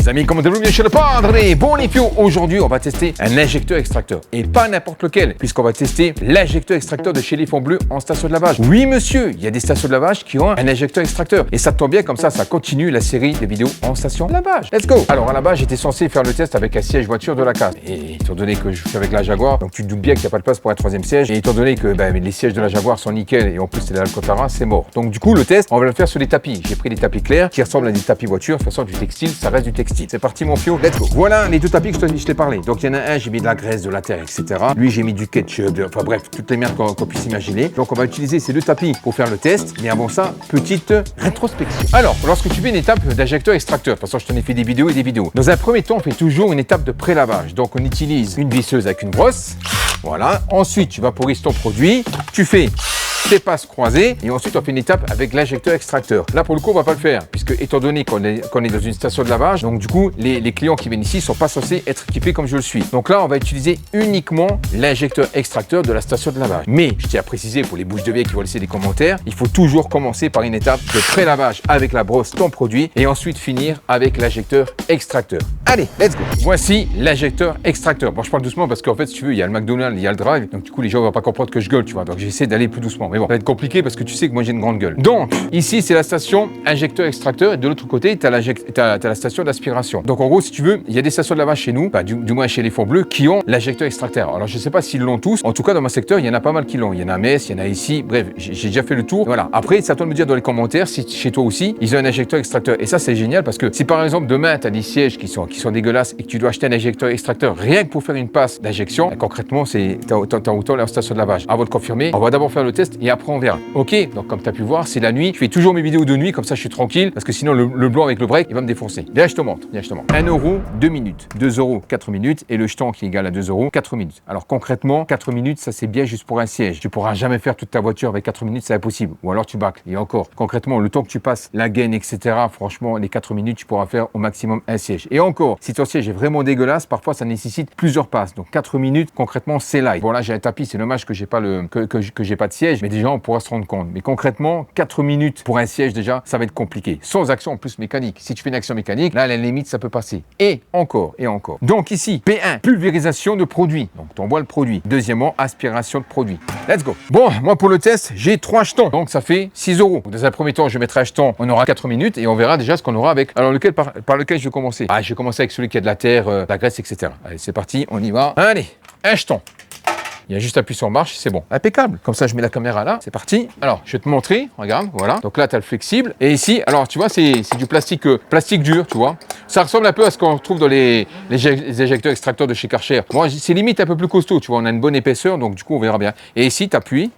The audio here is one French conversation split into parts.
Les amis, comment allez-vous bien chez le Padre Bonifacio? Aujourd'hui, on va tester un injecteur extracteur. Et pas n'importe lequel, puisqu'on va tester l'injecteur extracteur de chez Éléphant Bleu en station de lavage. Oui, monsieur, il y a des stations de lavage qui ont un injecteur extracteur. Et ça tombe bien, comme ça continue la série de vidéos en station de lavage. Let's go! Alors, à la base, j'étais censé faire le test avec un siège voiture de la case. Et étant donné que je fais avec la Jaguar, donc tu te doutes bien qu'il n'y a pas de place pour un troisième siège. Et étant donné que les sièges de la Jaguar sont nickel et en plus c'est de l'Alcantara, c'est mort. Donc, du coup, le test, on va le faire sur les tapis. J'ai pris des tapis clairs qui ressemblent à des tapis voiture. De toute façon, du textile, ça reste du textile. C'est parti, mon fio, let's go. Voilà les deux tapis que je t'ai parlé. Donc, il y en a un, j'ai mis de la graisse, de la terre, etc. Lui, j'ai mis du ketchup, enfin bref, toutes les merdes qu'on puisse imaginer. Donc, on va utiliser ces deux tapis pour faire le test. Mais avant ça, petite rétrospection. Alors, lorsque tu fais une étape d'injecteur extracteur, de toute façon, je t'en ai fait des vidéos et des vidéos. Dans un premier temps, on fait toujours une étape de pré-lavage. Donc, on utilise une visseuse avec une brosse. Voilà. Ensuite, tu vaporises ton produit. Tu fais tes passes croisées et ensuite on fait une étape avec l'injecteur extracteur. Là pour le coup on va pas le faire puisque étant donné qu'on est dans une station de lavage, donc du coup les clients qui viennent ici sont pas censés être équipés comme je le suis. Donc là on va utiliser uniquement l'injecteur extracteur de la station de lavage. Mais je tiens à préciser pour les bouches de vieilles qui vont laisser des commentaires, il faut toujours commencer par une étape de pré-lavage avec la brosse ton produit et ensuite finir avec l'injecteur extracteur. Allez, let's go. Voici l'injecteur extracteur. Bon je parle doucement parce qu'en fait si tu veux il y a le McDonald's, il y a le drive, donc du coup les gens vont pas comprendre que je gueule, tu vois. Donc j'essaie d'aller plus doucement. Mais bon, ça va être compliqué parce que tu sais que moi j'ai une grande gueule. Donc, ici c'est la station injecteur-extracteur et de l'autre côté, tu as la station d'aspiration. Donc en gros, si tu veux, il y a des stations de lavage chez nous, du moins chez Éléphant Bleu, qui ont l'injecteur-extracteur. Alors je sais pas s'ils l'ont tous. En tout cas, dans mon secteur, il y en a pas mal qui l'ont. Il y en a à Metz, il y en a ici. Bref, j'ai déjà fait le tour. Voilà. Après, c'est à toi de me dire dans les commentaires si chez toi aussi, ils ont un injecteur-extracteur. Et ça, c'est génial parce que si par exemple demain, tu as des sièges qui sont dégueulasses et que tu dois acheter un injecteur-extracteur rien que pour faire une passe d'injection, concrètement, t'as autant la station de lavage. Avant de confirmer, on va d'abord faire le test et après on verra. Ok, donc comme tu as pu voir, c'est la nuit. Je fais toujours mes vidéos de nuit, comme ça je suis tranquille, parce que sinon le blanc avec le break, il va me défoncer. Viens, je te montre. 1 €, 2 minutes. 2 €, 4 minutes. Et le jeton qui est égal à 2 €, 4 minutes. Alors concrètement, 4 minutes, ça c'est bien juste pour un siège. Tu pourras jamais faire toute ta voiture avec 4 minutes, c'est impossible. Ou alors tu bâcles. Et encore, concrètement, le temps que tu passes la gaine, etc., franchement, les 4 minutes, tu pourras faire au maximum un siège. Et encore, si ton siège est vraiment dégueulasse, parfois ça nécessite plusieurs passes. Donc 4 minutes, concrètement, c'est light. Bon là, j'ai un tapis, c'est dommage que j'ai pas que j'ai pas de siège, mais déjà on pourra se rendre compte. Mais concrètement, 4 minutes pour un siège déjà, ça va être compliqué. Sans action en plus mécanique. Si tu fais une action mécanique, là, à la limite, ça peut passer. Et encore, et encore. Donc ici, P1, pulvérisation de produit. Donc tu envoies le produit. Deuxièmement, aspiration de produit. Let's go. Bon, moi pour le test, j'ai 3 jetons. Donc ça fait 6 €. Dans un premier temps, je mettrai un jeton. On aura 4 minutes et on verra déjà ce qu'on aura avec. Alors lequel par lequel je vais commencer? Je vais commencer avec celui qui a de la terre, de la graisse, etc. Allez, c'est parti, on y va. Allez, un jeton. Il y a juste appui sur marche, c'est bon. Impeccable. Comme ça, je mets la caméra là, c'est parti. Alors, je vais te montrer, regarde, voilà. Donc là, tu as le flexible. Et ici, alors, tu vois, c'est du plastique dur, tu vois. Ça ressemble un peu à ce qu'on retrouve dans les injecteurs extracteurs de chez Karcher. Moi, c'est limite un peu plus costaud, tu vois. On a une bonne épaisseur, donc du coup, on verra bien. Et ici, tu appuies.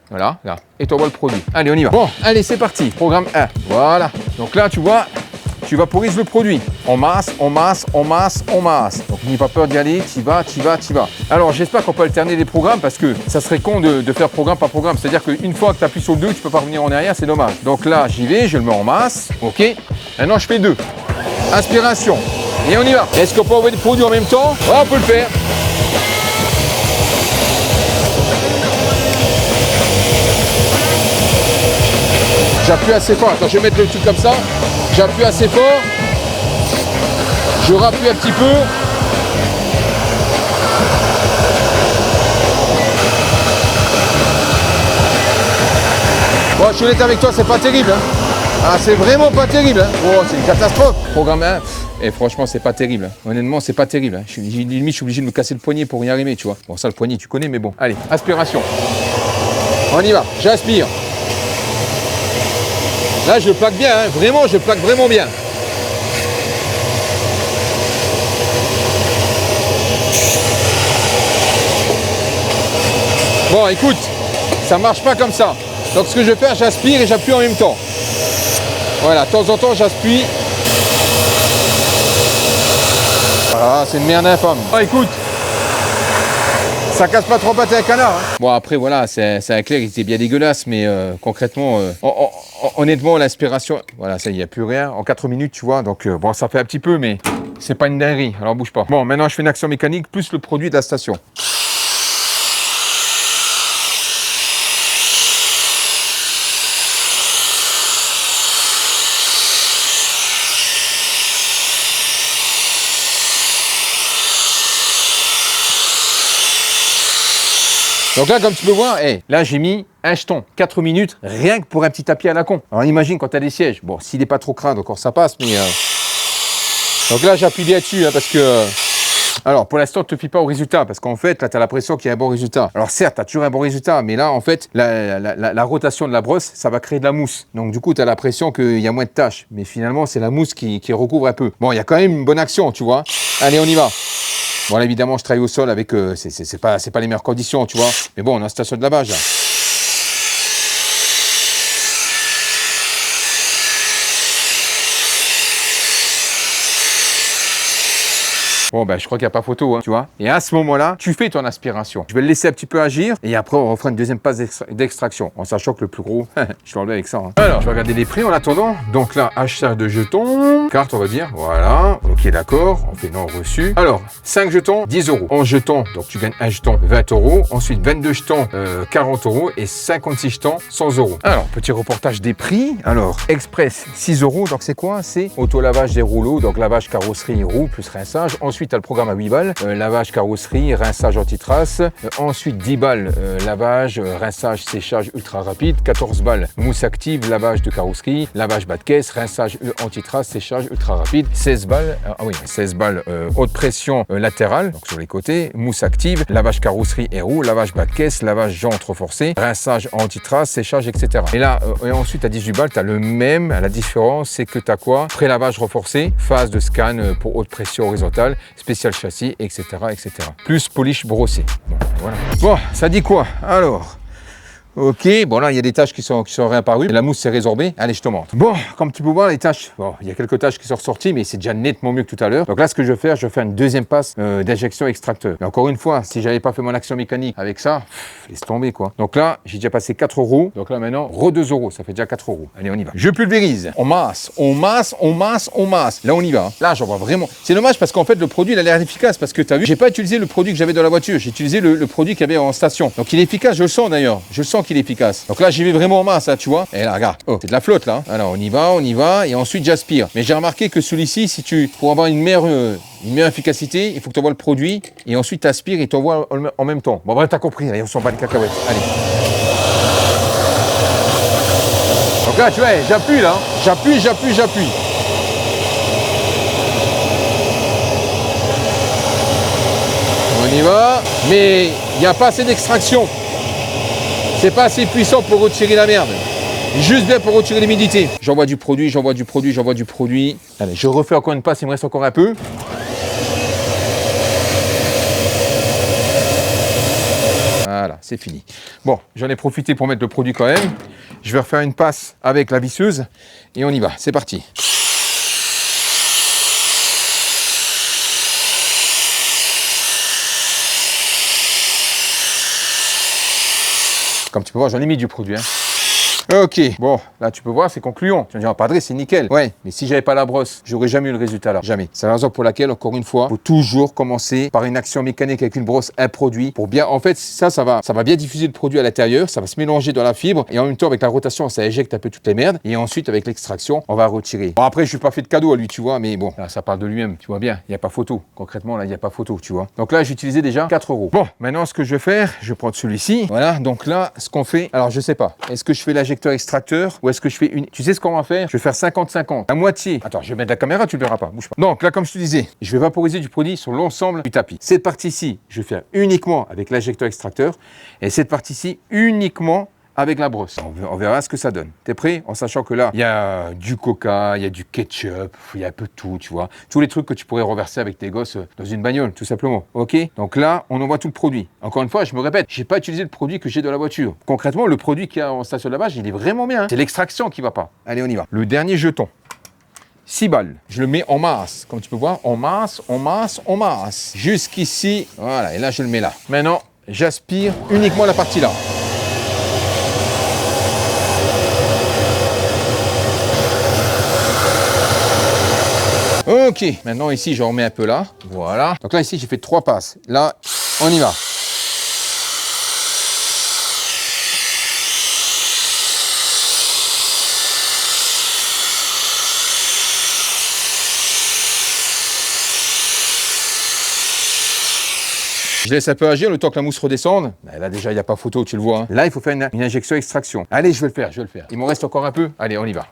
Voilà, là. Et tu envoies le produit. Allez, on y va. Bon, allez, c'est parti. Programme 1. Voilà. Donc là, tu vois, tu vaporises le produit. On masse, on masse, on masse, on masse. Donc n'aie pas peur d'y aller, t'y vas. Alors j'espère qu'on peut alterner les programmes parce que ça serait con de faire programme par programme. C'est-à-dire qu'une fois que tu appuies sur le 2, tu peux pas revenir en arrière, c'est dommage. Donc là, j'y vais, je le mets en masse. Ok. Maintenant, je fais 2. Aspiration. Et on y va. Est-ce qu'on peut envoyer des produits en même temps? Ouais, on peut le faire. J'appuie assez fort. Attends, je vais mettre le truc comme ça. J'appuie assez fort. Je rappuie un petit peu. Bon, je suis honnête avec toi, c'est pas terrible. Hein. Ah, c'est vraiment pas terrible. Hein. Oh, c'est une catastrophe. Programme 1. Et franchement, c'est pas terrible. Hein. Honnêtement, c'est pas terrible. Hein. Limite, je suis obligé de me casser le poignet pour y arriver, tu vois. Bon, ça, le poignet, tu connais, mais bon. Allez, aspiration. On y va. J'aspire. Là, je plaque bien, hein. Vraiment, je plaque vraiment bien. Bon, écoute, ça marche pas comme ça. Donc, ce que je vais faire, j'aspire et j'appuie en même temps. Voilà, de temps en temps, j'aspire. Voilà, c'est une merde infâme. Bon, écoute, ça casse pas trop pattes à un canard. Hein. Bon, après, voilà, c'est un clair, il était bien dégueulasse, mais concrètement, honnêtement, l'aspiration, voilà, ça, il n'y a plus rien. En 4 minutes, tu vois, donc bon, ça fait un petit peu, mais c'est pas une dinguerie, alors bouge pas. Bon, maintenant, je fais une action mécanique plus le produit de la station. Donc là, comme tu peux voir, là, j'ai mis un jeton, 4 minutes, rien que pour un petit tapis à la con. Alors imagine quand tu as des sièges. Bon, s'il n'est pas trop crade, encore ça passe, mais... Donc là, j'appuie bien dessus, hein, parce que... Alors, pour l'instant, ne te fie pas au résultat, parce qu'en fait, là, tu as l'impression qu'il y a un bon résultat. Alors certes, tu as toujours un bon résultat, mais là, en fait, la rotation de la brosse, ça va créer de la mousse. Donc du coup, tu as l'impression qu'il y a moins de tâches. Mais finalement, c'est la mousse qui recouvre un peu. Bon, il y a quand même une bonne action, tu vois. Allez, on y va. Bon, là, évidemment, je travaille au sol avec... c'est pas les meilleures conditions, tu vois. Mais bon, on a une station de lavage, là. Bon, ben, je crois qu'il n'y a pas photo, hein, tu vois. Et à ce moment-là, tu fais ton aspiration. Je vais le laisser un petit peu agir et après, on refera une deuxième passe d'extraction. En sachant que le plus gros, je l'enlève avec ça. Hein. Alors, je vais regarder les prix en attendant. Donc là, achat de jetons, carte, on va dire. Voilà. Ok, d'accord. On fait non reçu. Alors, 5 jetons, 10 euros. 11 jetons, donc tu gagnes un jeton, 20 euros. Ensuite, 22 jetons, 40 euros. Et 56 jetons, 100 euros. Alors, petit reportage des prix. Alors, Express, 6 euros. Donc, c'est quoi? C'est auto-lavage des rouleaux. Donc, lavage carrosserie, roue, plus rinçage. Ensuite, tu as le programme à 8 balles, lavage carrosserie, rinçage anti-trace. Ensuite, 10 balles, lavage, rinçage, séchage ultra rapide. 14 balles, mousse active, lavage de carrosserie, lavage bas de caisse, rinçage anti-trace, séchage ultra rapide. 16 balles, 16 balles, haute pression latérale, donc sur les côtés, mousse active, lavage carrosserie et roue, lavage bas de caisse, lavage jantes renforcé, rinçage anti-trace, séchage, etc. Et là, et ensuite, à 18 balles, tu as le même. La différence, c'est que tu as quoi? Pré-lavage renforcé, phase de scan pour haute pression horizontale, spécial châssis, etc., etc. Plus polish brossé. Bon, voilà. Bon, ça dit quoi? Alors, ok, bon là, il y a des tâches qui sont réapparues. La mousse s'est résorbée. Allez, je te montre. Bon, comme tu peux voir, les tâches, bon, il y a quelques tâches qui sont ressorties, mais c'est déjà nettement mieux que tout à l'heure. Donc là, ce que je vais faire une deuxième passe d'injection extracteur. Et encore une fois, si j'avais pas fait mon action mécanique avec ça, laisse tomber, quoi. Donc là, j'ai déjà passé 4 euros. Donc là, maintenant, 2 euros. Ça fait déjà 4 euros. Allez, on y va. Je pulvérise. On masse, on masse, on masse, on masse. Là, on y va. Là, j'en vois vraiment. C'est dommage parce qu'en fait, le produit, il a l'air efficace parce que tu as vu, j'ai pas utilisé le produit que j'avais dans la voiture. J'ai utilisé le produit qu'il y avait en station. Donc il est efficace, je le sens d'ailleurs. Je sens qu'il est efficace. Donc là, j'y vais vraiment en masse, hein, tu vois. Et là, regarde. Oh, c'est de la flotte, là. Alors, on y va. Et ensuite, j'aspire. Mais j'ai remarqué que celui-ci, pour avoir une meilleure efficacité, il faut que tu envoies le produit. Et ensuite, tu aspires et tu envoies en même temps. Bon, bref, t'as compris. Allez, on s'en bat les cacahuètes. Allez. Donc là, tu vois, j'appuie, là. J'appuie. On y va. Mais il n'y a pas assez d'extraction. C'est pas assez puissant pour retirer la merde. Juste bien pour retirer l'humidité. J'envoie du produit. Allez, je refais encore une passe, il me reste encore un peu. Voilà, c'est fini. Bon, j'en ai profité pour mettre le produit quand même. Je vais refaire une passe avec la visseuse et on y va. C'est parti. Comme tu peux voir, j'en ai mis du produit. Hein. Ok, bon, là tu peux voir, c'est concluant. Tu vas dire, padré, c'est nickel. Ouais, mais si j'avais pas la brosse, j'aurais jamais eu le résultat là. Jamais. C'est la raison pour laquelle, encore une fois, il faut toujours commencer par une action mécanique avec une brosse, un produit, pour bien. En fait, ça va bien diffuser le produit à l'intérieur, ça va se mélanger dans la fibre, et en même temps, avec la rotation, ça éjecte un peu toutes les merdes, et ensuite, avec l'extraction, on va retirer. Bon, après, je suis pas fait de cadeau à lui, tu vois, mais bon, là, ça parle de lui-même, tu vois bien, il n'y a pas photo. Concrètement, là, il n'y a pas photo, tu vois. Donc là, j'ai utilisé déjà 4 euros. Bon, maintenant, ce que je vais faire, je vais prendre celui-ci. Voilà, donc là, ce qu'on fait, alors je sais pas, est-ce que je fais l'injecteur extracteur ou est-ce que je fais une... Tu sais ce qu'on va faire? Je vais faire 50-50, la moitié. Attends, je vais mettre la caméra, tu le verras pas, bouge pas. Donc là, comme je te disais, je vais vaporiser du produit sur l'ensemble du tapis. Cette partie-ci, je vais faire uniquement avec l'injecteur extracteur et cette partie-ci uniquement avec la brosse. On verra ce que ça donne. T'es prêt? En sachant que là, il y a du coca, il y a du ketchup, il y a un peu de tout, tu vois. Tous les trucs que tu pourrais reverser avec tes gosses dans une bagnole, tout simplement. Ok? Donc là, on envoie tout le produit. Encore une fois, je me répète, j'ai pas utilisé le produit que j'ai dans la voiture. Concrètement, le produit qu'il y a en station de lavage, il est vraiment bien. Hein. C'est l'extraction qui va pas. Allez, on y va. Le dernier jeton. 6 balles. Je le mets en masse. Comme tu peux voir, en masse. Jusqu'ici. Voilà. Et là, je le mets là. Maintenant, j'aspire uniquement la partie là. Ok, maintenant ici j'en remets un peu là, voilà. Donc là ici j'ai fait 3 passes, là on y va. Je laisse un peu agir le temps que la mousse redescende. Là déjà, il n'y a pas photo, tu le vois. Hein. Là, il faut faire une injection extraction. Allez, je vais le faire. Il m'en reste encore un peu. Allez, on y va.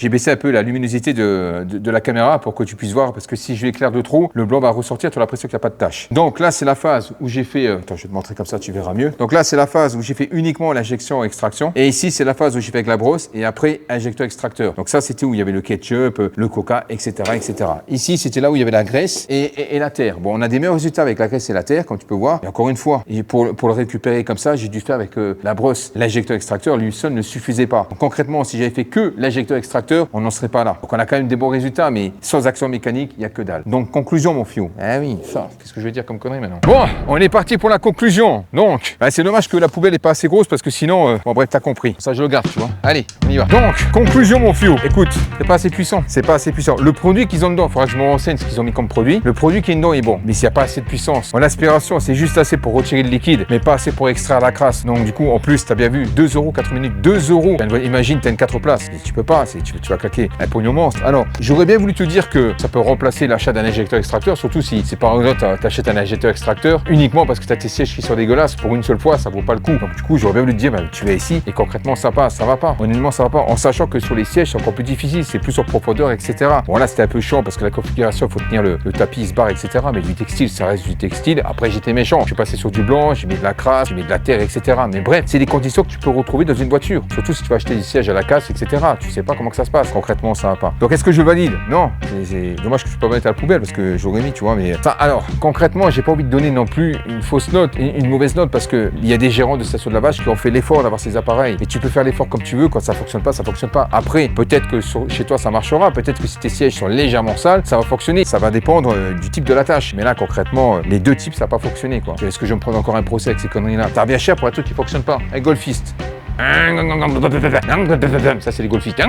J'ai baissé un peu la luminosité de la caméra pour que tu puisses voir, parce que si je l'éclaire de trop, le blanc va ressortir, tu as l'impression qu'il n'y a pas de tache. Donc là, c'est la phase où j'ai fait... attends, je vais te montrer comme ça, tu verras mieux. Donc là, c'est la phase où j'ai fait uniquement l'injection extraction. Et ici, c'est la phase où j'ai fait avec la brosse et après, injecteur extracteur. Donc ça, c'était où il y avait le ketchup, le coca, etc. etc. Ici, c'était là où il y avait la graisse et la terre. Bon, on a des meilleurs résultats avec la graisse et la terre, comme tu peux voir. Et encore une fois, et pour le récupérer comme ça, j'ai dû faire avec la brosse. L'injecteur extracteur, lui seul, ne suffisait pas. Donc, concrètement, si j'avais fait que l'injecteur extracteur, on n'en serait pas là. Donc on a quand même des bons résultats, mais sans action mécanique, il n'y a que dalle. Donc conclusion, mon fiou. Ah oui, ça, qu'est-ce que je vais dire comme connerie maintenant? Bon, on est parti pour la conclusion. Donc, c'est dommage que la poubelle n'est pas assez grosse parce que sinon, bon bref, t'as compris. Ça, je le garde, tu vois. Allez, on y va. Donc, conclusion, mon fiou. Écoute, c'est pas assez puissant. C'est pas assez puissant. Le produit qu'ils ont dedans, il faudra que je me renseigne ce qu'ils ont mis comme produit. Le produit qui est dedans est bon, mais s'il n'y a pas assez de puissance. En aspiration, c'est juste assez pour retirer le liquide, mais pas assez pour extraire la crasse. Donc du coup, en plus, t'as bien vu, 2 €, 4 minutes, 2 €. Imagine, t'as une 4 places. Et tu peux pas, tu vas claquer un pognon monstre. Alors, j'aurais bien voulu te dire que ça peut remplacer l'achat d'un injecteur extracteur, surtout si c'est par exemple t'achètes un injecteur extracteur uniquement parce que t'as tes sièges qui sont dégueulasses. Pour une seule fois, ça vaut pas le coup. Donc du coup, j'aurais bien voulu te dire, tu vas ici et concrètement ça passe, ça va pas. Honnêtement, ça va pas. En sachant que sur les sièges, c'est encore plus difficile, c'est plus en profondeur, etc. Bon là, c'était un peu chiant parce que la configuration, il faut tenir le tapis, il se barre, etc. Mais du textile, ça reste du textile. Après, j'étais méchant. Je suis passé sur du blanc, j'ai mis de la crasse, j'ai mis de la terre, etc. Mais bref, c'est des conditions que tu peux retrouver dans une voiture. Surtout si tu vas acheter des sièges à la casse, etc. Tu sais pas comment que ça se passe. Concrètement, ça va pas. Donc est-ce que je valide? Non. C'est dommage que je peux pas mettre à la poubelle parce que j'aurais mis, tu vois. Mais enfin, alors, concrètement, j'ai pas envie de donner non plus une fausse note, une mauvaise note parce que il y a des gérants de stations de lavage qui ont fait l'effort d'avoir ces appareils. Et tu peux faire l'effort comme tu veux. Quand ça fonctionne pas, ça fonctionne pas. Après, peut-être que chez toi ça marchera. Peut-être que si tes sièges sont légèrement sales, ça va fonctionner. Ça va dépendre du type de la tâche. Mais là, concrètement, les deux types, ça va pas fonctionner, quoi. Est-ce que je vais me prendre encore un procès avec ces conneries-là? Ça revient cher pour un truc qui fonctionne pas. Un golfiste. Ça, c'est les golfistes.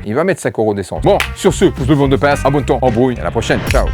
Il va mettre 5 € d'essence. Bon, sur ce, pouce bleu, bande de pince, abonne-toi, embrouille. À la prochaine. Ciao.